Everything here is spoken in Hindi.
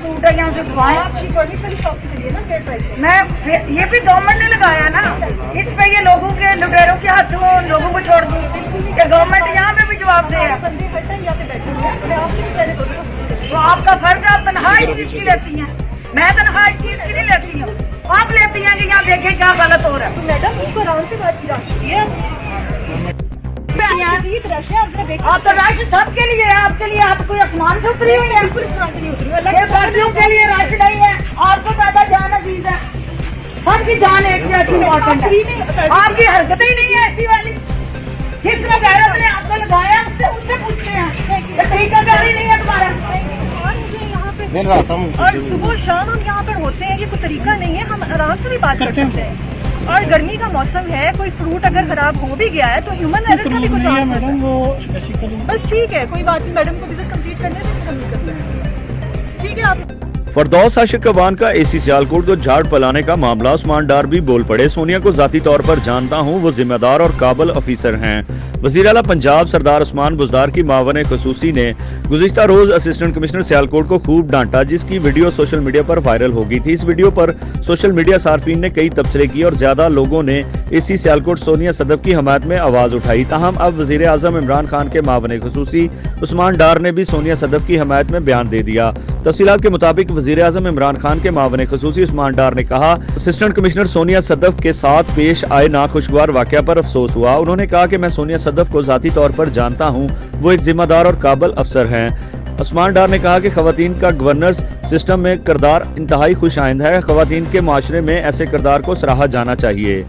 सूट है यहाँ से उठवाएं। मैं ये भी गवर्नमेंट ने लगाया ना, इस पे ये लोगों के लुटेरों के हाथों लोगों को छोड़ दी कि गवर्नमेंट यहाँ पे भी जवाब दे। तो आपका फर्ज है, आप तनख्वाह इस चीज की लेती हैं, मैं तनख्वाह इस चीज की नहीं लेती हूँ। आप लेती हैं कि यहाँ देखें क्या गलत हो रहा है। मैडम इसको आराम से बात की आप तो रश सबके लिए है, आपके लिए आप कोई आसमान से उतरी हुई है? बिल्कुल आसमान से नहीं उतरी हुई, सर्दियों के लिए रश नहीं है, आपको ज्यादा जान अजीज है, सबकी जान एक जैसी इम्पोर्टेंट है। आपकी हरकतें ही नहीं है ऐसी वाली, जिसने गैरत ने आपको लगाया उससे पूछते हैं, तरीका कारी नहीं है तुम्हारा। दिन रात हम और सुबह शाम हम यहाँ पर होते हैं, ये कोई तरीका नहीं है, हम आराम से भी बात कर सकते हैं। और गर्मी का मौसम है, कोई फ्रूट अगर खराब हो भी गया है तो ह्यूमन एरर का भी कुछ आ सकता है। बस ठीक है, कोई बात नहीं, मैडम को विजिट कंप्लीट करने से हम करते हैं। ठीक है। आप फरदौस आशिक अवान का एसी सियालकोट को झाड़ पलाने का मामला, उस्मान डार भी बोल पड़े। सोनिया को जाती तौर पर जानता हूं, वो जिम्मेदार और काबिल अफीसर हैं। वज़ीर आला पंजाब सरदार उस्मान बुज़दार की मावन ख़ुसूसी ने गुज़िश्ता रोज असिस्टेंट कमिश्नर सियालकोट को खूब डांटा, जिसकी वीडियो सोशल मीडिया पर वायरल हो गई थी। इस वीडियो पर सोशल मीडिया सार्फिन ने कई तबसरे किए और ज्यादा लोगों ने एसी सियालकोट सोनिया सदफ की हमायत में आवाज उठाई। ताहम अब वज़ीर आज़म इमरान खान के मावन ख़ुसूसी उस्मान डार ने भी सोनिया सदफ की हमायत में बयान दे दिया। तफसीलात के मुताबिक वज़ीर आज़म इमरान खान के मावन ख़ुसूसी उस्मान डार ने कहा, असिस्टेंट कमिश्नर सोनिया सदफ के साथ पेश आए नाखुशगवार वाक़या पर अफसोस हुआ। उन्होंने कहा कि मैं सोनिया सदफ को ज़ाती तौर पर जानता हूँ, वो एक जिम्मेदार और काबिल अफसर हैं। उस्मान डार ने कहा कि ख़वातीन का गवर्नेंस सिस्टम में किरदार इंतहाई खुश आइंद है। ख़वातीन के माशरे में ऐसे किरदार को सराहा जाना चाहिए।